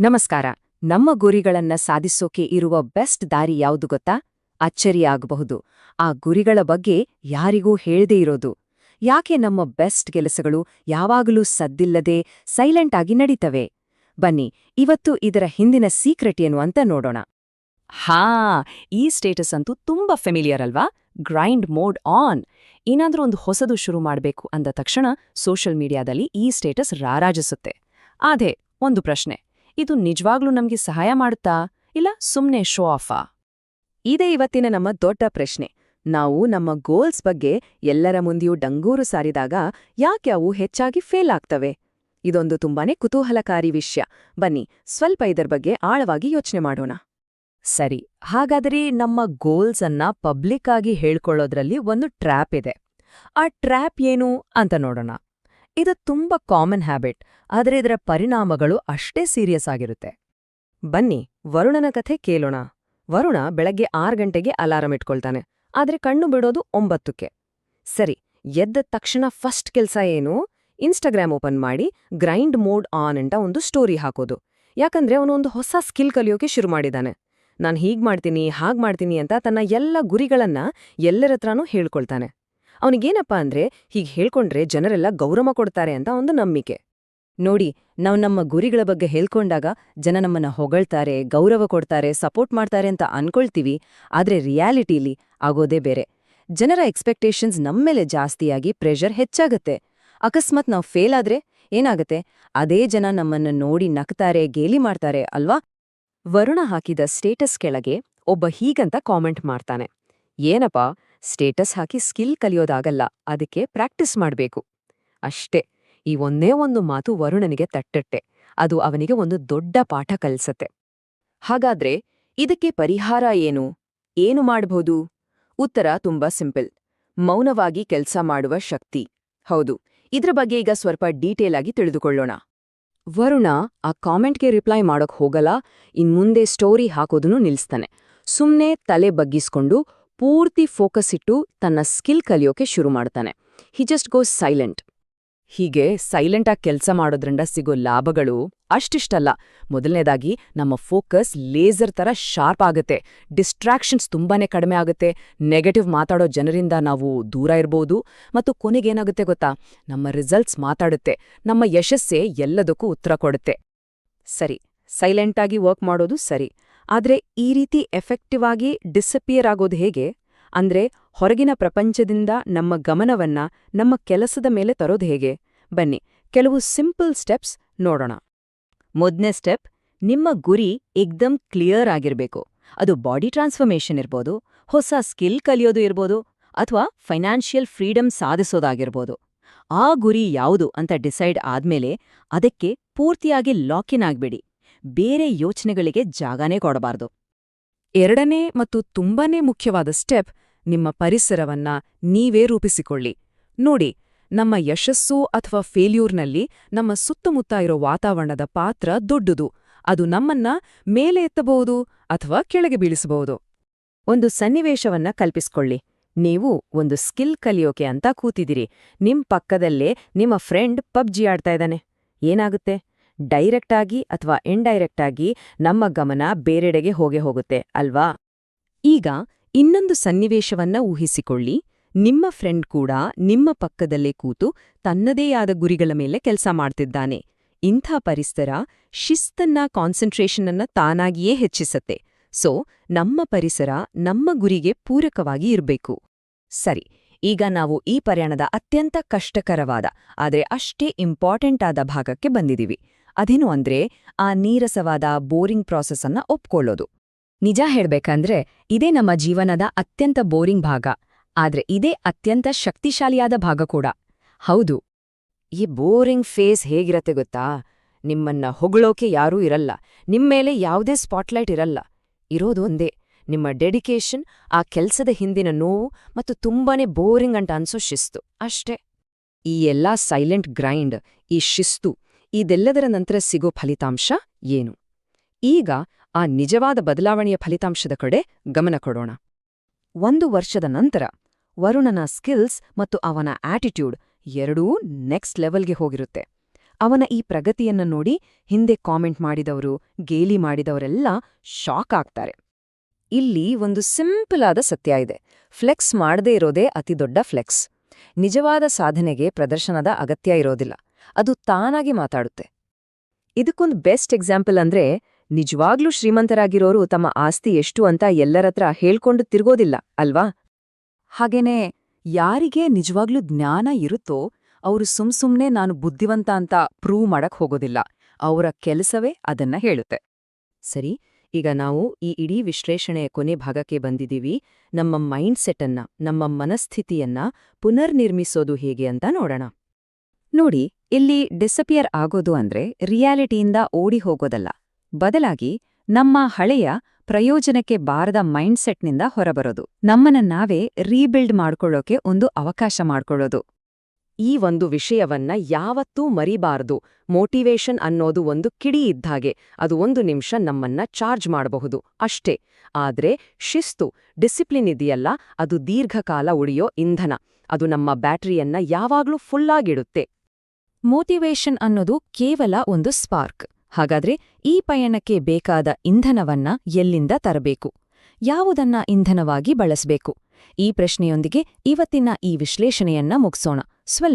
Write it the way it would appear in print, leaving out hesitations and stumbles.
ನಮಸ್ಕಾರ. ನಮ್ಮ ಗುರಿಗಳನ್ನ ಸಾಧಿಸೋಕೆ ಇರುವ ಬೆಸ್ಟ್ ದಾರಿ ಯಾವುದು ಗೊತ್ತಾ? ಅಚ್ಚರಿಯಾಗಬಹುದು. ಆ ಗುರಿಗಳ ಬಗ್ಗೆ ಯಾರಿಗೂ ಹೇಳ್ದೇ ಇರೋದು. ಯಾಕೆ ನಮ್ಮ ಬೆಸ್ಟ್ ಕೆಲಸಗಳು ಯಾವಾಗಲೂ ಸದ್ದಿಲ್ಲದೆ ಸೈಲೆಂಟ್ ಆಗಿ ನಡೀತವೆ? ಬನ್ನಿ, ಇವತ್ತು ಇದರ ಹಿಂದಿನ ಸೀಕ್ರೆಟ್ ಏನು ಅಂತ ನೋಡೋಣ. ಈ ಸ್ಟೇಟಸ್ ಅಂತೂ ತುಂಬಾ ಫೆಮಿಲಿಯರ್ ಅಲ್ವಾ? Grind mode on. ಏನಾದ್ರೂ ಒಂದು ಹೊಸದು ಶುರು ಮಾಡಬೇಕು ಅಂದ ತಕ್ಷಣ ಸೋಷಿಯಲ್ ಮೀಡಿಯಾದಲ್ಲಿ ಈ ಸ್ಟೇಟಸ್ ರಾರಾಜಿಸುತ್ತೆ. ಆದ್ರೆ ಒಂದು ಪ್ರಶ್ನೆ, ಇದು ನಿಜವಾಗ್ಲೂ ನಮ್ಗೆ ಸಹಾಯ ಮಾಡುತ್ತಾ ಇಲ್ಲ ಸುಮ್ನೆ ಶೋ ಆಫಾ? ಇದೇ ಇವತ್ತಿನ ನಮ್ಮ ದೊಡ್ಡ ಪ್ರಶ್ನೆ. ನಾವು ನಮ್ಮ ಗೋಲ್ಸ್ ಬಗ್ಗೆ ಎಲ್ಲರ ಮುಂದೆಯೂ ಡಂಗೂರು ಸಾರಿದಾಗ ಯಾಕೆ ಅವು ಹೆಚ್ಚಾಗಿ ಫೇಲ್ ಆಗ್ತವೆ? ಇದೊಂದು ತುಂಬಾನೇ ಕುತೂಹಲಕಾರಿ ವಿಷಯ. ಬನ್ನಿ, ಸ್ವಲ್ಪ ಇದರ ಬಗ್ಗೆ ಆಳವಾಗಿ ಯೋಚನೆ ಮಾಡೋಣ. ಸರಿ, ಹಾಗಾದರೆ ನಮ್ಮ ಗೋಲ್ಸ್ ಅನ್ನ ಪಬ್ಲಿಕ್ ಆಗಿ ಹೇಳ್ಕೊಳ್ಳೋದ್ರಲ್ಲಿ ಒಂದು ಟ್ರ್ಯಾಪ್ ಇದೆ. ಆ ಟ್ರ್ಯಾಪ್ ಏನು ಅಂತ ನೋಡೋಣ. ಇದು ತುಂಬಾ ಕಾಮನ್ ಹ್ಯಾಬಿಟ್, ಆದರೆ ಇದರ ಪರಿಣಾಮಗಳು ಅಷ್ಟೇ ಸೀರಿಯಸ್ ಆಗಿರುತ್ತೆ. ಬನ್ನಿ, ವರುಣನ ಕಥೆ ಕೇಳೋಣ. ವರುಣ ಬೆಳಗ್ಗೆ 6 ಗಂಟೆಗೆ ಅಲಾರಂ ಇಟ್ಕೊಳ್ತಾನೆ, ಆದ್ರೆ ಕಣ್ಣು ಬಿಡೋದು 9ಕ್ಕೆ. ಸರಿ, ಎದ್ದ ತಕ್ಷಣ ಫಸ್ಟ್ ಕೆಲ್ಸ ಏನು? ಇನ್ಸ್ಟಾಗ್ರಾಮ್ ಓಪನ್ ಮಾಡಿ ಗ್ರೈಂಡ್ ಮೋಡ್ ಆನ್ ಅಂತ ಒಂದು ಸ್ಟೋರಿ ಹಾಕೋದು. ಯಾಕಂದ್ರೆ ಅವನೊಂದು ಹೊಸ ಸ್ಕಿಲ್ ಕಲಿಯೋಕೆ ಶುರು ಮಾಡಿದಾನೆ. ನಾನ್ ಹೀಗ್ ಮಾಡ್ತೀನಿ, ಹಾಗ್ ಮಾಡ್ತೀನಿ ಅಂತ ತನ್ನ ಎಲ್ಲ ಗುರಿಗಳನ್ನ ಎಲ್ಲರತ್ರನೂ ಹೇಳ್ಕೊಳ್ತಾನೆ. ಅವನಿಗೇನಪ್ಪ ಅಂದ್ರೆ, ಹೀಗ್ ಹೇಳ್ಕೊಂಡ್ರೆ ಜನರೆಲ್ಲ ಗೌರವ ಕೊಡ್ತಾರೆ ಅಂತ ಒಂದು ನಂಬಿಕೆ. ನೋಡಿ, ನಾವು ನಮ್ಮ ಗುರಿಗಳ ಬಗ್ಗೆ ಹೇಳ್ಕೊಂಡಾಗ ಜನ ನಮ್ಮನ್ನ ಹೊಗಳ್ತಾರೆ, ಗೌರವ ಕೊಡ್ತಾರೆ, ಸಪೋರ್ಟ್ ಮಾಡ್ತಾರೆ ಅಂತ ಅನ್ಕೊಳ್ತೀವಿ. ಆದ್ರೆ ರಿಯಾಲಿಟಿಲಿ ಆಗೋದೇ ಬೇರೆ. ಜನರ ಎಕ್ಸ್ಪೆಕ್ಟೇಷನ್ಸ್ ನಮ್ಮೇಲೆ ಜಾಸ್ತಿಯಾಗಿ ಪ್ರೆಷರ್ ಹೆಚ್ಚಾಗತ್ತೆ. ಅಕಸ್ಮಾತ್ ನಾವು ಫೇಲ್ ಆದ್ರೆ ಏನಾಗತ್ತೆ? ಅದೇ ಜನ ನಮ್ಮನ್ನ ನೋಡಿ ನಕ್ತಾರೆ, ಗೇಲಿ ಮಾಡ್ತಾರೆ ಅಲ್ವಾ? ವರುಣ ಹಾಕಿದ ಸ್ಟೇಟಸ್ ಕೆಳಗೆ ಒಬ್ಬ ಹೀಗಂತ ಕಾಮೆಂಟ್ ಮಾಡ್ತಾನೆ, ಏನಪ್ಪಾ, ಸ್ಟೇಟಸ್ ಹಾಕಿ ಸ್ಕಿಲ್ ಕಲಿಯೋದಾಗಲ್ಲ, ಅದಕ್ಕೆ ಪ್ರಾಕ್ಟೀಸ್ ಮಾಡ್ಬೇಕು. ಅಷ್ಟೇ. ಈ ಒಂದೇ ಒಂದು ಮಾತು ವರುಣನಿಗೆ ತಟ್ಟಟ್ಟೆ. ಅದು ಅವನಿಗೆ ಒಂದು ದೊಡ್ಡ ಪಾಠ ಕಲಿಸತ್ತೆ. ಹಾಗಾದ್ರೆ ಇದಕ್ಕೆ ಪರಿಹಾರ ಏನು? ಏನು ಮಾಡ್ಬೋದು? ಉತ್ತರ ತುಂಬಾ ಸಿಂಪಲ್. ಮೌನವಾಗಿ ಕೆಲ್ಸ ಮಾಡುವ ಶಕ್ತಿ. ಹೌದು, ಇದ್ರ ಬಗ್ಗೆ ಈಗ ಸ್ವಲ್ಪ ಡೀಟೇಲ್ ಆಗಿ ತಿಳಿದುಕೊಳ್ಳೋಣ. ವರುಣ ಆ ಕಾಮೆಂಟ್ಗೆ ರಿಪ್ಲೈ ಮಾಡೋಕ್ ಹೋಗಲ್ಲ, ಇನ್ಮುಂದೆ ಸ್ಟೋರಿ ಹಾಕೋದನ್ನು ನಿಲ್ಸ್ತಾನೆ. ಸುಮ್ನೆ ತಲೆ ಬಗ್ಗಿಸ್ಕೊಂಡು ಪೂರ್ತಿ ಫೋಕಸ್ ಇಟ್ಟು ತನ್ನ ಸ್ಕಿಲ್ ಕಲಿಯೋಕೆ ಶುರು ಮಾಡ್ತಾನೆ. He just goes silent. ಹೀಗೆ ಸೈಲೆಂಟ್ ಆಗಿ ಕೆಲಸ ಮಾಡೋದ್ರಿಂದ ಸಿಗೋ ಲಾಭಗಳು ಅಷ್ಟಿಷ್ಟಲ್ಲ. ಮೊದಲನೇದಾಗಿ ನಮ್ಮ ಫೋಕಸ್ ಲೇಸರ್ ತರ ಶಾರ್ಪ್ ಆಗುತ್ತೆ. ಡಿಸ್ಟ್ರಾಕ್ಷನ್ಸ್ ತುಂಬಾನೇ ಕಡಿಮೆ ಆಗುತ್ತೆ. ನೆಗೆಟಿವ್ ಮಾತಾಡೋ ಜನರಿಂದ ನಾವು ದೂರ ಇರ್ಬೋದು. ಮತ್ತು ಕೊನೆಗೇನಾಗುತ್ತೆ ಗೊತ್ತಾ? ನಮ್ಮ ರಿಸಲ್ಟ್ಸ್ ಮಾತಾಡುತ್ತೆ. ನಮ್ಮ ಯಶಸ್ಸೇ ಎಲ್ಲದಕ್ಕೂ ಉತ್ತರ ಕೊಡುತ್ತೆ. ಸರಿ, ಸೈಲೆಂಟಾಗಿ ವರ್ಕ್ ಮಾಡೋದು ಸರಿ. ಆದ್ರೆ ಈ ರೀತಿ ಎಫೆಕ್ಟಿವ್ ಆಗಿ ಡಿಸಪಿಯರ್ ಆಗೋದು ಹೇಗೆ? ಅಂದ್ರೆ ಹೊರಗಿನ ಪ್ರಪಂಚದಿಂದ ನಮ್ಮ ಗಮನವನ್ನ ನಮ್ಮ ಕೆಲಸದ ಮೇಲೆ ತರೋದು ಹೇಗೆ? ಬನ್ನಿ, ಕೆಲವು ಸಿಂಪಲ್ ಸ್ಟೆಪ್ಸ್ ನೋಡೋಣ. ಮೊದಲನೇ ಸ್ಟೆಪ್, ನಿಮ್ಮ ಗುರಿ ಏಕ್ದಮ್ ಕ್ಲಿಯರ್ ಆಗಿರ್ಬೇಕು. ಅದು ಬಾಡಿ ಟ್ರಾನ್ಸ್ಫರ್ಮೇಷನ್ ಇರ್ಬೋದು, ಹೊಸ ಸ್ಕಿಲ್ ಕಲಿಯೋದು ಇರ್ಬೋದು, ಅಥವಾ ಫೈನಾನ್ಷಿಯಲ್ ಫ್ರೀಡಮ್ ಸಾಧಿಸೋದಾಗಿರ್ಬೋದು. ಆ ಗುರಿ ಯಾವುದು ಅಂತ ಡಿಸೈಡ್ ಆದ್ಮೇಲೆ ಅದಕ್ಕೆ ಪೂರ್ತಿಯಾಗಿ ಲಾಕಿನ್ ಆಗ್ಬೇಡಿ. ಬೇರೆ ಯೋಚನೆಗಳಿಗೆ ಜಾಗನೇ ಕೊಡಬಾರ್ದು. ಎರಡನೇ ಮತ್ತು ತುಂಬಾನೇ ಮುಖ್ಯವಾದ ಸ್ಟೆಪ್, ನಿಮ್ಮ ಪರಿಸರವನ್ನ ನೀವೇ ರೂಪಿಸಿಕೊಳ್ಳಿ. ನೋಡಿ, ನಮ್ಮ ಯಶಸ್ಸು ಅಥವಾ ಫೇಲ್ಯೂರ್ನಲ್ಲಿ ನಮ್ಮ ಸುತ್ತಮುತ್ತ ಇರೋ ವಾತಾವರಣದ ಪಾತ್ರ ದೊಡ್ಡದು. ಅದು ನಮ್ಮನ್ನ ಮೇಲೆ ಎತ್ತಬಹುದು ಅಥವಾ ಕೆಳಗೆ ಬೀಳಿಸಬಹುದು. ಒಂದು ಸನ್ನಿವೇಶವನ್ನ ಕಲ್ಪಿಸ್ಕೊಳ್ಳಿ. ನೀವು ಒಂದು ಸ್ಕಿಲ್ ಕಲಿಯೋಕೆ ಅಂತ ಕೂತಿದಿರಿ. ನಿಮ್ ಪಕ್ಕದಲ್ಲೇ ನಿಮ್ಮ ಫ್ರೆಂಡ್ ಪಬ್ಜಿ ಆಡ್ತಾ ಇದ್ದಾನೆ. ಏನಾಗುತ್ತೆ? ಡೈರೆಕ್ಟ್ ಆಗಿ ಅಥವಾ ಇಂಡೈರೆಕ್ಟ್ ಆಗಿ ನಮ್ಮ ಗಮನ ಬೇರೆಡೆಗೆ ಹೋಗುತ್ತೆ ಅಲ್ವಾ? ಈಗ ಇನ್ನೊಂದು ಸನ್ನಿವೇಶವನ್ನ ಊಹಿಸಿಕೊಳ್ಳಿ. ನಿಮ್ಮ ಫ್ರೆಂಡ್ ಕೂಡ ನಿಮ್ಮ ಪಕ್ಕದಲ್ಲೇ ಕೂತು ತನ್ನದೇ ಆದ ಗುರಿಗಳ ಮೇಲೆ ಕೆಲಸ ಮಾಡ್ತಿದ್ದಾನೆ. ಇಂಥ ಪರಿಸರ ಶಿಸ್ತನ್ನ, ಕಾನ್ಸಂಟ್ರೇಷನ್ ತಾನಾಗಿಯೇ ಹೆಚ್ಚಿಸತ್ತೆ. ಸೊ ನಮ್ಮ ಪರಿಸರ ನಮ್ಮ ಗುರಿಗೆ ಪೂರಕವಾಗಿ ಇರಬೇಕು. ಸರಿ, ಈಗ ನಾವು ಈ ಪ್ರಯಾಣದ ಅತ್ಯಂತ ಕಷ್ಟಕರವಾದ ಆದ್ರೆ ಅಷ್ಟೇ ಇಂಪಾರ್ಟೆಂಟ್ ಆದ ಭಾಗಕ್ಕೆ ಬಂದಿದೀವಿ. ಅದೇನು ಅಂದ್ರೆ ಆ ನೀರಸವಾದ ಬೋರಿಂಗ್ ಪ್ರಾಸೆಸ್ ಅನ್ನ ಒಪ್ಕೊಳ್ಳೋದು. ನಿಜ ಹೇಳ್ಬೇಕಂದ್ರೆ ಇದೇ ನಮ್ಮ ಜೀವನದ ಅತ್ಯಂತ ಬೋರಿಂಗ್ ಭಾಗ, ಆದ್ರೆ ಇದೇ ಅತ್ಯಂತ ಶಕ್ತಿಶಾಲಿಯಾದ ಭಾಗ ಕೂಡ. ಹೌದು, ಈ ಬೋರಿಂಗ್ ಫೇಸ್ ಹೇಗಿರತ್ತೆ ಗೊತ್ತಾ? ನಿಮ್ಮನ್ನ ಹೊಗಳೋಕೆ ಯಾರೂ ಇರಲ್ಲ, ನಿಮ್ಮೇಲೆ ಯಾವುದೇ ಸ್ಪಾಟ್ಲೈಟ್ ಇರಲ್ಲ. ಇರೋದು ಒಂದೇ, ನಿಮ್ಮ ಡೆಡಿಕೇಶನ್, ಆ ಕೆಲ್ಸದ ಹಿಂದಿನ ನೋವು ಮತ್ತು ತುಂಬಾನೇ ಬೋರಿಂಗ್ ಅಂತ ಅನ್ಸೋ ಶಿಸ್ತು ಅಷ್ಟೇ. ಈ ಎಲ್ಲಾ ಸೈಲೆಂಟ್ ಗ್ರೈಂಡ್, ಈ ಶಿಸ್ತು, ಇದೆಲ್ಲದರ ನಂತರ ಸಿಗೋ ಫಲಿತಾಂಶ ಏನು? ಈಗ ಆ ನಿಜವಾದ ಬದಲಾವಣೆಯ ಫಲಿತಾಂಶದ ಕಡೆ ಗಮನ ಕೊಡೋಣ. 1 ವರ್ಷದ ನಂತರ ವರುಣನ ಸ್ಕಿಲ್ಸ್ ಮತ್ತು ಅವನ ಆಟಿಟ್ಯೂಡ್ ಎರಡೂ ನೆಕ್ಸ್ಟ್ ಲೆವೆಲ್ಗೆ ಹೋಗಿರುತ್ತೆ. ಅವನ ಈ ಪ್ರಗತಿಯನ್ನ ನೋಡಿ ಹಿಂದೆ ಕಾಮೆಂಟ್ ಮಾಡಿದವರು, ಗೇಲಿ ಮಾಡಿದವರೆಲ್ಲ ಶಾಕ್ ಆಗ್ತಾರೆ. ಇಲ್ಲಿ ಒಂದು ಸಿಂಪಲ್ ಆದ ಸತ್ಯ ಇದೆ. ಫ್ಲೆಕ್ಸ್ ಮಾಡದೇ ಇರೋದೇ ಅತಿದೊಡ್ಡ ಫ್ಲೆಕ್ಸ್. ನಿಜವಾದ ಸಾಧನೆಗೆ ಪ್ರದರ್ಶನದ ಅಗತ್ಯ ಇರೋದಿಲ್ಲ. ಅದು ತಾನಾಗಿ ಮಾತಾಡುತ್ತೆ. ಇದಕ್ಕೊಂದು ಬೆಸ್ಟ್ ಎಕ್ಸಾಂಪಲ್ ಅಂದ್ರೆ, ನಿಜವಾಗ್ಲೂ ಶ್ರೀಮಂತರಾಗಿರೋರು ತಮ್ಮ ಆಸ್ತಿ ಎಷ್ಟು ಅಂತ ಎಲ್ಲರತ್ರ ಹೇಳ್ಕೊಂಡು ತಿರ್ಗೋದಿಲ್ಲ ಅಲ್ವಾ? ಹಾಗೇನೇ ಯಾರಿಗೆ ನಿಜವಾಗ್ಲೂ ಜ್ಞಾನ ಇರುತ್ತೋ ಅವರು ಸುಮ್ಸುಮ್ನೆ ನಾನು ಬುದ್ಧಿವಂತ ಅಂತ ಪ್ರೂವ್ ಮಾಡಕ್ ಹೋಗೋದಿಲ್ಲ. ಅವರ ಕೆಲಸವೇ ಅದನ್ನ ಹೇಳುತ್ತೆ. ಸರಿ, ಈಗ ನಾವು ಈ ಇಡೀ ವಿಶ್ಲೇಷಣೆಯ ಕೊನೆ ಭಾಗಕ್ಕೆ ಬಂದಿದ್ದೀವಿ. ನಮ್ಮ ಮೈಂಡ್ಸೆಟ್ ಅನ್ನ, ನಮ್ಮ ಮನಸ್ಥಿತಿಯನ್ನ ಪುನರ್ನಿರ್ಮಿಸೋದು ಹೇಗೆ ಅಂತ ನೋಡೋಣ. ನೋಡಿ, ಇಲ್ಲಿ ಡಿಸಪಿಯರ್ ಆಗೋದು ಅಂದ್ರೆ ರಿಯಾಲಿಟಿಯಿಂದ ಓಡಿ ಹೋಗೋದಲ್ಲ. ಬದಲಾಗಿ ನಮ್ಮ ಹಳೆಯ ಪ್ರಯೋಜನಕ್ಕೆ ಬಾರದ ಮೈಂಡ್ಸೆಟ್ನಿಂದ ಹೊರಬರೋದು. ನಮ್ಮನ್ನ ನಾವೇ ರೀಬಿಲ್ಡ್ ಮಾಡ್ಕೊಳ್ಳೋಕೆ ಒಂದು ಅವಕಾಶ ಮಾಡ್ಕೊಳ್ಳೋದು. ಈ ಒಂದು ವಿಷಯವನ್ನ ಯಾವತ್ತೂ ಮರಿಬಾರದು. ಮೋಟಿವೇಶನ್ ಅನ್ನೋದು ಒಂದು ಕಿಡಿ ಇದ್ದಾಗೆ. ಅದು 1 ನಿಮಿಷ ನಮ್ಮನ್ನ ಚಾರ್ಜ್ ಮಾಡಬಹುದು ಅಷ್ಟೇ. ಆದ್ರೆ ಶಿಸ್ತು, ಡಿಸಿಪ್ಲಿನ್ ಇದೆಯಲ್ಲ, ಅದು ದೀರ್ಘಕಾಲ ಉಳಿಯೋ ಇಂಧನ. ಅದು ನಮ್ಮ ಬ್ಯಾಟರಿಯನ್ನ ಯಾವಾಗ್ಲೂ ಫುಲ್ಲಾಗಿಡುತ್ತೆ. ಮೋಟಿವೇಶನ್ ಅನ್ನೋದು ಕೇವಲ ಒಂದು ಸ್ಪಾರ್ಕ್. ಹಾಗಾದ್ರೆ ಈ ಪಯಣಕ್ಕೆ ಬೇಕಾದ ಇಂಧನವನ್ನ ಎಲ್ಲಿಂದ ತರಬೇಕು? ಯಾವುದನ್ನ ಇಂಧನವಾಗಿ ಬಳಸಬೇಕು? ಈ ಪ್ರಶ್ನೆಯೊಂದಿಗೆ ಇವತ್ತಿನ ಈ ವಿಶ್ಲೇಷಣೆಯನ್ನ ಮುಗಿಸೋಣ.